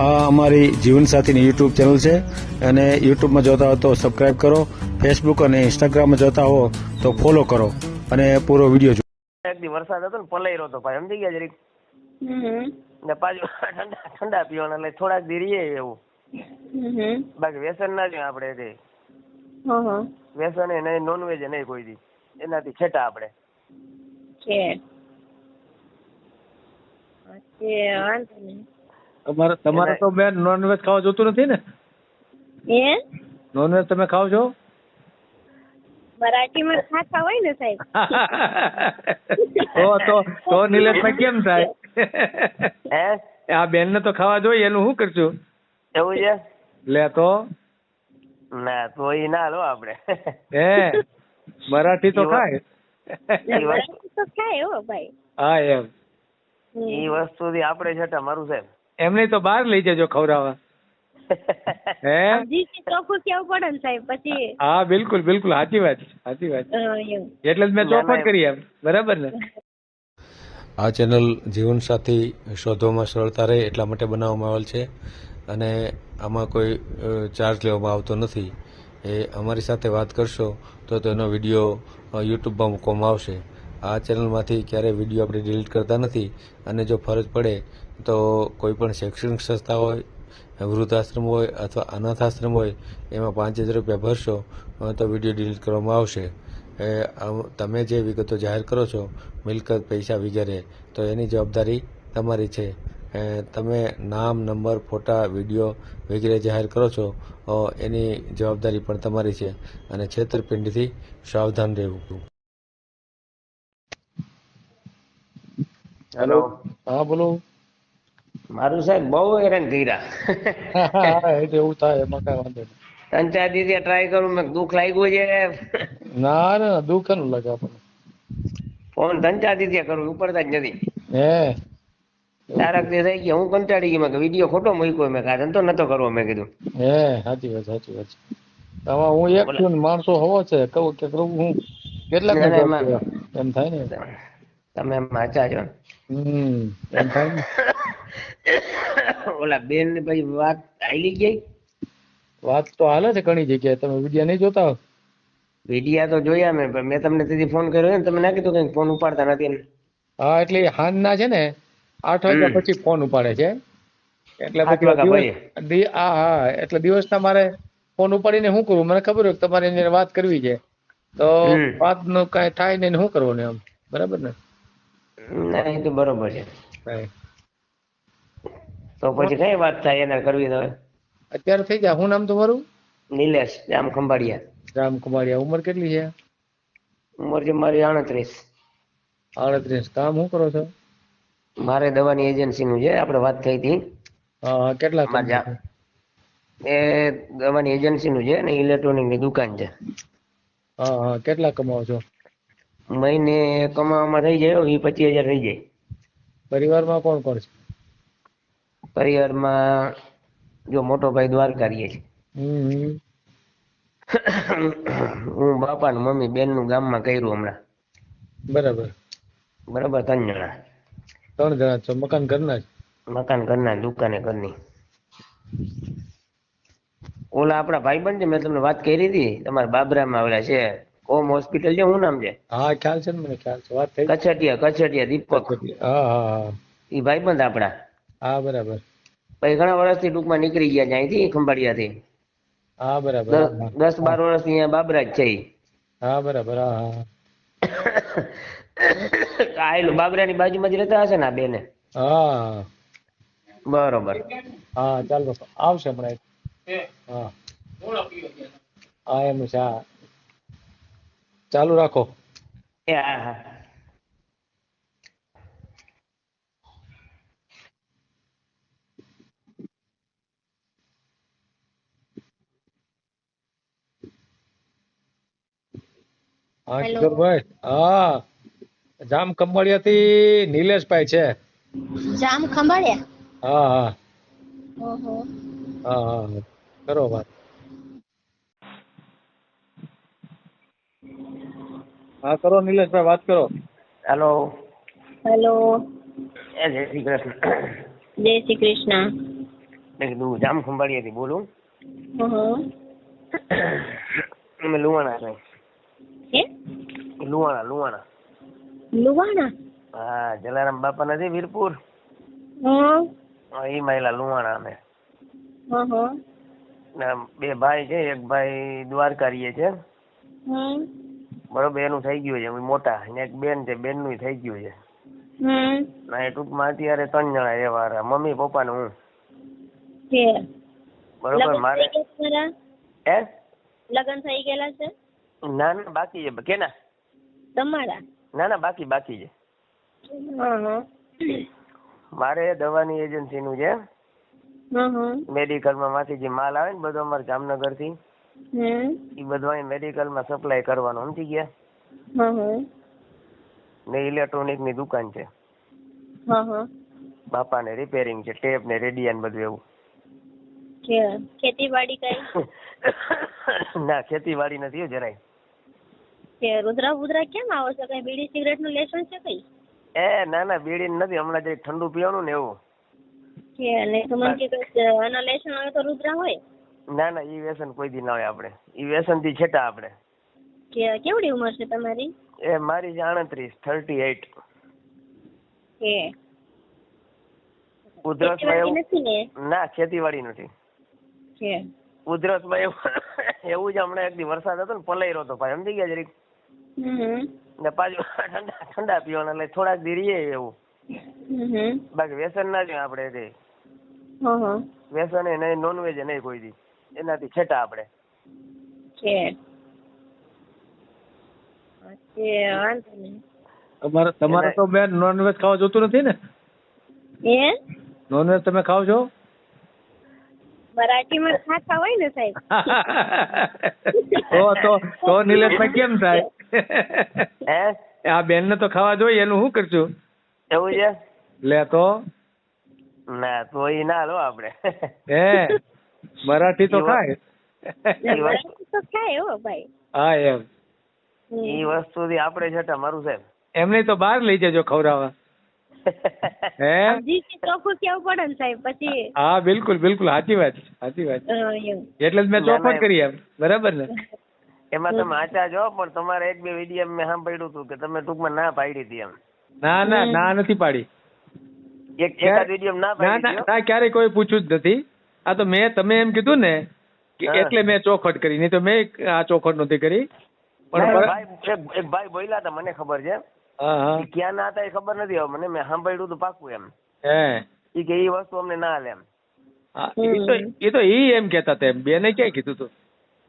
આ અમારી જીવનસાથીની YouTube channel છે અને યુટ્યુબમાં જોતા હો તો સબસ્ક્રાઇબ કરો, ફેસબુક અને ઇન્સ્ટાગ્રામમાં જોતા હો તો ફોલો કરો અને પૂરો વિડીયો જુઓ. એક દી વરસાદ હતો ને પલાઈ રહ્યો હતો ભાઈ, સમજી ગયા જરીક. ને પાછું ઠંડા પીવાના એટલે થોડાક દી રહીએ એવું. બાકી વ્યસન ના જોઈએ આપણે તે. વ્યસન એ નહીં, નોનવેજ એ નહીં કોઈ દી. એનાથી છેટા આપણે. તમારે તો બેન નોનવેજ ખાવા જોતું નથી ને? નોનવેજ તમે ખાવ છો? મરાઠીમાં ખાતા હોય ને સાહેબ. તો નિલેશભાઈ કેમ થાય? હે આ બેન ને તો ખાવા જોઈએ, એનું શું કરશું? એવું છે? લે તો ના તો ઈ ના લો આપણે. હે મરાઠી તો ખાય. મરાઠી તો ખાય હો ભાઈ. હા એમ. ઈ વસ્તુથી આપણે છેટા મારું સાહેબ. એમને તો બહાર લઈ જજો ખવડાવવા. હે ચોખ્ખું કેવું પડે ને સાહેબ પછી. હા બિલકુલ બિલકુલ, સાચી વાત સાચી વાત. એટલે જ મેં ચોખવટ કરી એમ, બરાબર ને? આ ચેનલ જીવનસાથી શોધવામાં સરળતા રહે એટલા માટે બનાવવામાં આવેલ છે અને આમાં કોઈ ચાર્જ લેવામાં આવતો નથી. એ અમારી સાથે વાત કરશો તો તેનો વિડીયો યુટ્યુબમાં મૂકવામાં આવશે. આ ચેનલમાંથી ક્યારેય વિડીયો આપણે ડિલીટ કરતા નથી અને જો ફરજ પડે તો કોઈ પણ શૈક્ષણિક સંસ્થા હોય, વૃદ્ધાશ્રમ હોય અથવા અનાથ આશ્રમ હોય એમાં 5000 રૂપિયા ભરશો તો વિડીયો ડિલીટ કરવામાં આવશે. તમે જે વિગતો જાહેર કરો છો, મિલકત, પૈસા વગેરે, તો એની જવાબદારી તમારી છે. તમે નામ, નંબર, ફોટા, વિડીયો વગેરે જાહેર કરો છો એની જવાબદારી પણ તમારી છે અને છેતરપિંડીથી સાવધાન રહેવું. હેલો. હા બોલો. મારું સાહેબ બહુ હેરાન કર્યા. એવું થાય, એમાં કઈ વાંધો નહીં. 3-4 દિવસે ટ્રાય કરું, મેં દુઃખ લાગ્યું છે. ના ના, દુઃખ નું લાગે આપણને. ફોન 3-4 દિવસે કરું, ઉપડતા જ નથી. હે તારક થી થઈ ગયા, હું કંટાળી ગયો. મેં વિડીયો ખોટો મૂક્યો, મેં કાંઈ ધંધો નતો કરવો, મેં કીધું. હે સાચી વાત સાચી વાત. આમાં હું એક છું ને માણસો હોવો છે, કહું કે હું કેટલાક ને જવાબ દેવા, એમ થાય ને. તમે માચા છો. એમ થાય ને. ઓલા બેન ને પછી વાત આયલી ગઈ. વાત તો હાલે છે ઘણી જગ્યાએ, તમે વિડીયો નહીં જોતા? વિડીયા તો જોયા મેં, પણ મેં તમને તેથી ફોન કર્યો ને, તમે ના કીધું કે ફોન ઉપાડતા નથી. હા એટલે હાન ના છે ને 8 વાગ્યા પછી ફોન ઉપાડે છે, એટલે 7 વાગ્યા પછી. હા એટલે દિવસના મારે ફોન ઉપાડીને શું કરવું, મને ખબર હોય કે તમારે એની વાત કરવી છે તો વાત નું કઈ થાય ને શું કરવું ને, એમ બરાબર ને? ના એ તો બરોબર છે. તો પછી કઈ વાત થાય એના કરવી તો? અત્યારે થઈ જાય. શું નામ તમારું? નિલેશ જામ ખંભાળિયા. રામ કુમારિયા. ઉંમર કેટલી છે? ઉંમર છે મારી 38. 38. કામ શું કરો છો? મારે દવાની એજન્સી નું છે, આપણે વાત થઈ હતી. હા કેટલા? એ દવાની એજન્સી નું છે ને ઇલેક્ટ્રોનિક ની દુકાન છે. હા કેટલા કમાવો છો? મહિને કમાવામાં થઈ જાય 20-25 હજાર થઈ જાય. પરિવારમાં કોણ કોણ છે? પરિવારમાં જો મોટો ભાઈ દ્વારકા રહે છે. હું, બાપા ને મમ્મી, બેન નું ગામમાં કર્યું હમણાં. બરાબર 3 જણા. 3 જણા છો? મકાન ઘરના જ? મકાન ઘરના, દુકાને ઘરની. ઓલા આપણા ભાઈબંધ છે, મેં તમને વાત કરી હતી, તમારા બાબરામાં આવેલા છે, ઓમ હોસ્પિટલ છે, શું નામ છે? હા ખ્યાલ છે ને, મને ખ્યાલ છે. વાત થઈ. કચડિયા દીપક. હા એ ભાઈબંધ આપણા. હા બરાબર. પછી ઘણા વર્ષથી ટૂંકમાં નીકળી ગયા છે અહીંથી, ખંભાળિયાથી. હા બરાબર. 10-12 વર્ષથી અહીંયા બાબરા જ છે. હા બરાબર. હા આયલું બાબરાની બાજુમાં જ રહેતા હશે ને આ બેને? હા બરોબર. હા ચાલો આવશે હમણાં. હા એમ છે. હા ચાલુ રાખો. હા. હા કિશોરભાઈ. હા જામ ખંભાળિયા થી નિલેશભાઈ છે. જામ ખંભાળિયા? હા ઓહો. હા કરો વાત. હા કરો નિલેશભાઈ, વાત કરો. હેલો. હેલો. જય શ્રી કૃષ્ણ. જય શ્રી કૃષ્ણ. મેં કીધું જામ ખંભાળિયાથી બોલું. હં. અમે લુવાણા સાહેબ. હે? લુવાણા. લુવાણા? હા, જલારામ બાપા નથી વીરપુર, હં. એ માયલા લુવાણા અમે. હં. ને 2 ભાઈ છે, એક ભાઈ દ્વારકા રહીએ છે, હં. બરોબર, એનું થઈ ગયું છે મોટા, ને એક બેન છે, બેન નું થઈ ગયું છે. હં. ના, એ ટૂંકમાં અત્યારે 3 જણા રહેવા, મમ્મી પપ્પા ને હું. છે. બરોબર. મારે હે લગ્ન થઈ ગયેલા છે? ના બાકી છે. કેના? તમારા? ના બાકી છે. મારે દવાની એજન્સી નું છે. મેડિકલ માં માંથી જે માલ આવે ને બધો અમારે જામનગર થી, એ બધો અહીં મેડિકલ માં સપ્લાય કરવાનો, સમજી ગયા? ને ઇલેક્ટ્રોનિક ની દુકાન છે. બાપા ને રિપેરિંગ છે, ટેપ ને રેડિયન બધું એવું. ખેતીવાડી કઈ? ના, ખેતીવાડી નથી જરાય. રુદ્રા કેમ આવો છો? કઈ બીડી સિગરેટ નું લેશન છે કઈ? ના બીડી નથી, હમણાં જઈ ઠંડુ પીવાનું ને એવું. એનો લેશન હોય તો રુદ્રા હોય? ના ઈ વ્યસન કોઈ દી ના હોય આપણે. ઈ વ્યસન થી છેટા આપણે. કેવડી ઉંમર છે તમારી? મારી છે 38. ઉધરસ માં એવું ના, ખેતીવાડી નથી. ઉધરસ માં એવું જ હમણાં એક દી વરસાદ હતો ને, પલાયરો હતો ભાઈ, સમજી ગયા જરીક. ને પાછું ઠંડા પીવાના, એટલે થોડાક દી રહીએ એવું. બાકી વ્યસન ના જોઈએ આપણે કઈ. વ્યસન એ નહીં, નોનવેજ નહીં કોઈ દી, એનાથી છેટા આપણે. તમારે તો બેન નોનવેજ ખાવા જોતું નથી ને? નોનવેજ તમે ખાવ છો? મરાઠીમાં ખાતા હોય ને સાહેબ. તો નિલેશભાઈ કેમ થાય? આ બેન ને તો ખાવા જોઈએ, એનું શું કરશું? એવું છે? લે તો ના, તો ઈ ના લો આપણે. મરાઠી તો ખાય. હા, એમ. ઈ વસ્તુ થી આપણે છટા મારું સાહેબ. એમને તો બહાર લઈ જજો ખવડાવવા. ચોખ્ખું કેવું પડે ને સાહેબ પછી. હા, બિલકુલ સાચી વાત. એટલે જ મેં ચોખવટ કરી એમ, બરાબર ને? એમાં તમે આચા જો, પણ તમારે 1-2 વિડીયો મેં સાંભળ્યું હતું કે તમે ટૂંકમાં ના પાડી હતી એમ. ના નથી પાડી. એકાદ વિડીયો ના પાડી. ના, ક્યારેય કોઈ પૂછ્યું જ નથી. આ તો તમે એમ કીધું ને એટલે મેં ચોખવટ કરી, નહીં તો મેં આ ચોખવટ નથી કરી. પણ એક ભાઈ બોલ્યા હતા, મને ખબર છે. હા. ક્યાં ના હતા એ ખબર નથી, હવે મને મેં સાંભળ્યું હતું પાકું એમ. કે એ વસ્તુ અમને ના હાલે એમ. એ તો એમ કેતા હતા, બેને ક્યાં કીધું તું?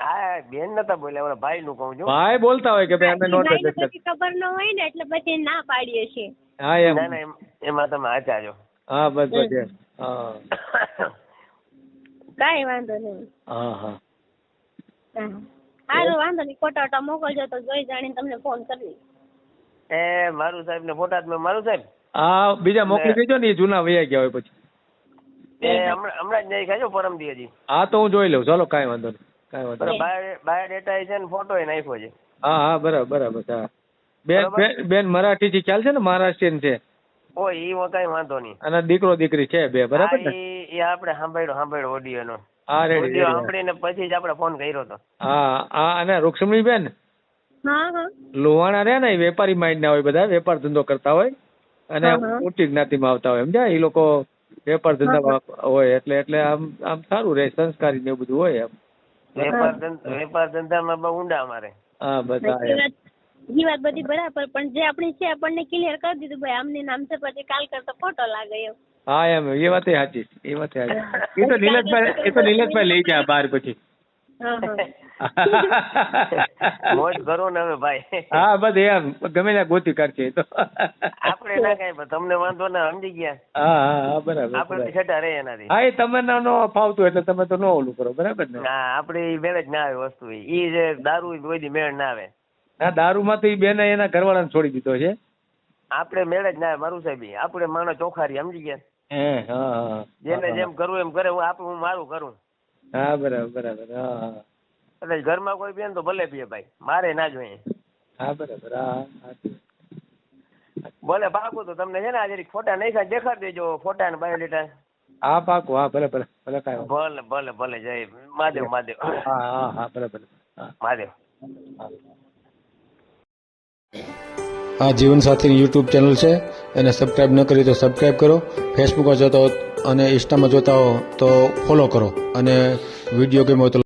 હા, બેન નતા બોલ્યા, ભાઈ નું કહું છું. ભાઈ બોલતા હોય કે ભાઈ અમે નોનવેજ ખબર ન હોય ને એટલે પછી ના પાડીએ છીએ. હા, એમ. ના એમાં તમે આચા જો. હા, બસ. હા, કઈ વાંધો નહીં. હા. સારું, વાંધો નહીં. ફોટા મોકલજો તો જોઈ જાણીને તમને ફોન કરવી. મારું સાહેબ ને ફોટા મારું સાહેબ. હા, બીજા મોકલી દેજો ને, એ જૂના વયા ગયા હોય પછી. હમણાં જ નહીં ખાજો, પરમ દી હજી. હા, તો હું જોઈ લઉં. ચાલો, કાંઈ વાંધો નહીં. બાયોડેટા છે ને ફોટો એ નાખ્યો છે. હા, બરાબર. હા, બેન મરાઠી થી ખ્યાલ છે ને, મહારાષ્ટ્રીયન છે. ઈ કઈ વાંધો નહીં. અને દીકરો દીકરી છે 2, બરાબર ને? એ આપણે સાંભળ્યો ઓડિયો નો. હા, રેડી. સાંભળીને પછી જ આપણે ફોન કર્યો હતો. હા, અને રૂક્ષ્મણી બેન લોહાણા રહ્યા ને, એ વેપારી માઇન્ડ ના હોય, બધા વેપાર ધંધો કરતા હોય અને ઊંચી જ્ઞાતિમાં આવતા હોય, સમજ્યા? એ લોકો વેપાર ધંધા હોય એટલે આમ સારું રહે, સંસ્કારી ને એવું બધું હોય એમ. વેપાર ધંધામાં બહુ ઊંડા અમારે. હા, બધા એ વાત બધી બરાબર, પણ જે આપણી છે આપણને ક્લિયર કરી દીધું, ભાઈ આમની નામ છે, પછી કાલ કરતો ફોટો લાગે એમ. હા, એમ. એ વાત સાચી. એ તો નિલેશભાઈ લઈ જાય બહાર પછી. મોજ કરો ને હવે ભાઈ. હા, બસ એમ ગમે ત્યાં ગોતી કાઢશે તો આપણે ના કઈ, તમને વાંધો ના, સમજી ગયા? હા, બરાબર. આપણે છટા રહે એનાથી. હા, એ તમે નો ફાવતું એટલે તમે તો ન ઓલું કરો, બરાબર ને? ના, આપણે મેળ જ ના આવે વસ્તુ. ઈ જે દારૂ કોઈ દી મેળ ના આવે. હા, દારૂમાં તો એ બેને એના ઘરવાળાને છોડી દીધો છે. આપણે મેળ જ ના આવે મારું સાહેબ. આપણે માણસ ચોખારી, સમજી ગયા? હા. જેને જેમ કરવું એમ કરે, હું મારું કરું. હા, બરાબર. હા. એટલે ઘરમાં કોઈ બેન તો ભલે પીએ ભાઈ, મારે ના જોઈએ. હા, બરાબર. હા. ભલે પાકું તો તમને છે ને આજે ફોટા નહીં દેખાડી દેજો, ફોટા ને બાયોડેટા. હા પાકું, હા ભલે ભલે ભલે કાંઈ વાંધો ભલે ભલે ભલે, જય મહાદેવ મહાદેવ. નહીં. હા હા હા ભલે ભલે હા મહાદેવ. આ જીવનસાથીની યુટ્યુબ ચેનલ છે, એને સબસ્ક્રાઈબ ન કરી તો સબસ્ક્રાઈબ કરો. ફેસબુકમાં જોતા હો અને ઇન્સ્ટામાં જોતા હો તો ફોલો કરો, અને વિડીયો ગેમ હોય તો